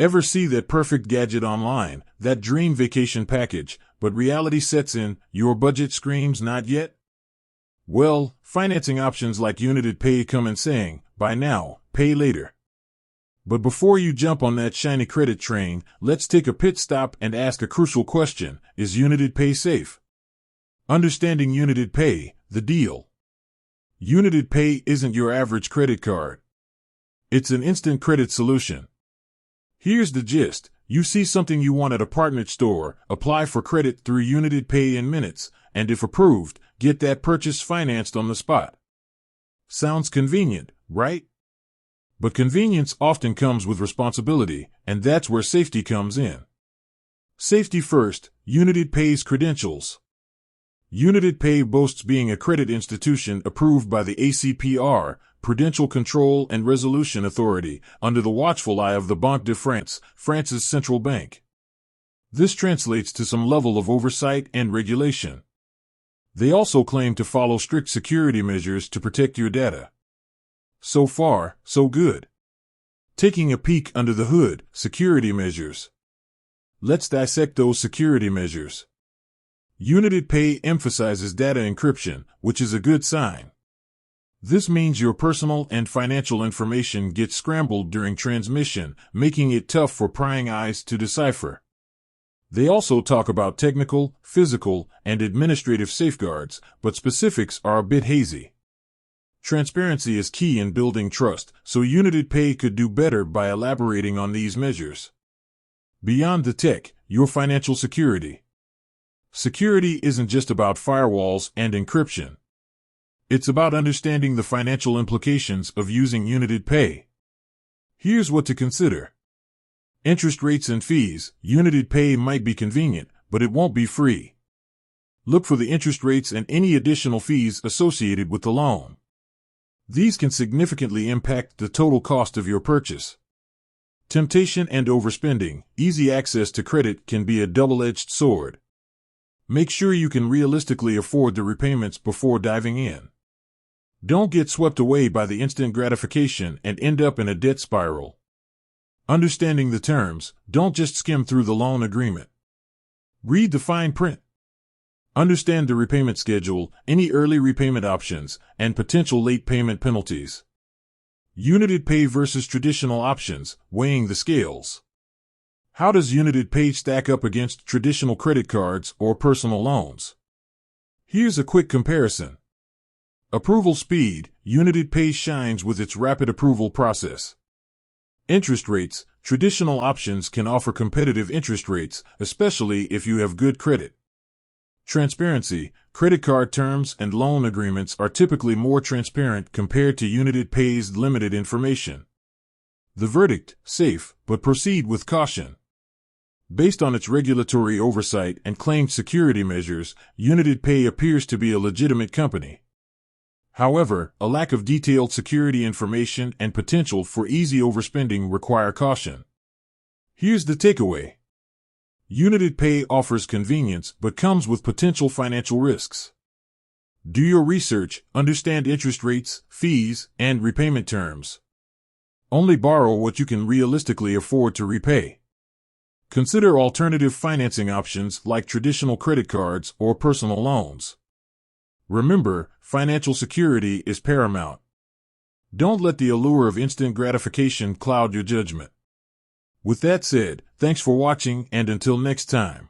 Ever see that perfect gadget online, that dream vacation package, but reality sets in, your budget screams not yet? Well, financing options like Younited Pay come in saying, buy now, pay later. But before you jump on that shiny credit train, let's take a pit stop and ask a crucial question: is Younited Pay safe? Understanding Younited Pay, the deal. Younited Pay isn't your average credit card. It's an instant credit solution. Here's the gist. You see something you want at a partnered store, apply for credit through Younited Pay in minutes, and if approved, get that purchase financed on the spot. Sounds convenient, right? But convenience often comes with responsibility, and that's where safety comes in. Safety first, Younited Pay's credentials. Younited Pay boasts being a credit institution approved by the ACPR, Prudential Control and Resolution Authority, under the watchful eye of the Banque de France, France's central bank. This translates to some level of oversight and regulation. They also claim to follow strict security measures to protect your data. So far, so good. Taking a peek under the hood, security measures. Let's dissect those security measures. Younited Pay emphasizes data encryption, which is a good sign. This means your personal and financial information gets scrambled during transmission, making it tough for prying eyes to decipher. They also talk about technical, physical, and administrative safeguards, but specifics are a bit hazy. Transparency is key in building trust, so Younited Pay could do better by elaborating on these measures. Beyond the tech, your financial security. Security isn't just about firewalls and encryption. It's about understanding the financial implications of using Younited Pay. Here's what to consider. Interest rates and fees. Younited Pay might be convenient, but it won't be free. Look for the interest rates and any additional fees associated with the loan. These can significantly impact the total cost of your purchase. Temptation and overspending. Easy access to credit can be a double-edged sword. Make sure you can realistically afford the repayments before diving in. Don't get swept away by the instant gratification and end up in a debt spiral. Understanding the terms, don't just skim through the loan agreement. Read the fine print. Understand the repayment schedule, any early repayment options, and potential late payment penalties. Younited Pay versus traditional options, weighing the scales. How does Younited Pay stack up against traditional credit cards or personal loans? Here's a quick comparison. Approval speed. Younited Pay shines with its rapid approval process. Interest rates. Traditional options can offer competitive interest rates, especially if you have good credit. Transparency. Credit card terms and loan agreements are typically more transparent compared to Younited Pay's limited information. The verdict: safe, but proceed with caution. Based on its regulatory oversight and claimed security measures, Younited Pay appears to be a legitimate company. However, a lack of detailed security information and potential for easy overspending require caution. Here's the takeaway. Younited Pay offers convenience but comes with potential financial risks. Do your research, understand interest rates, fees, and repayment terms. Only borrow what you can realistically afford to repay. Consider alternative financing options like traditional credit cards or personal loans. Remember, financial security is paramount. Don't let the allure of instant gratification cloud your judgment. With that said, thanks for watching, and until next time.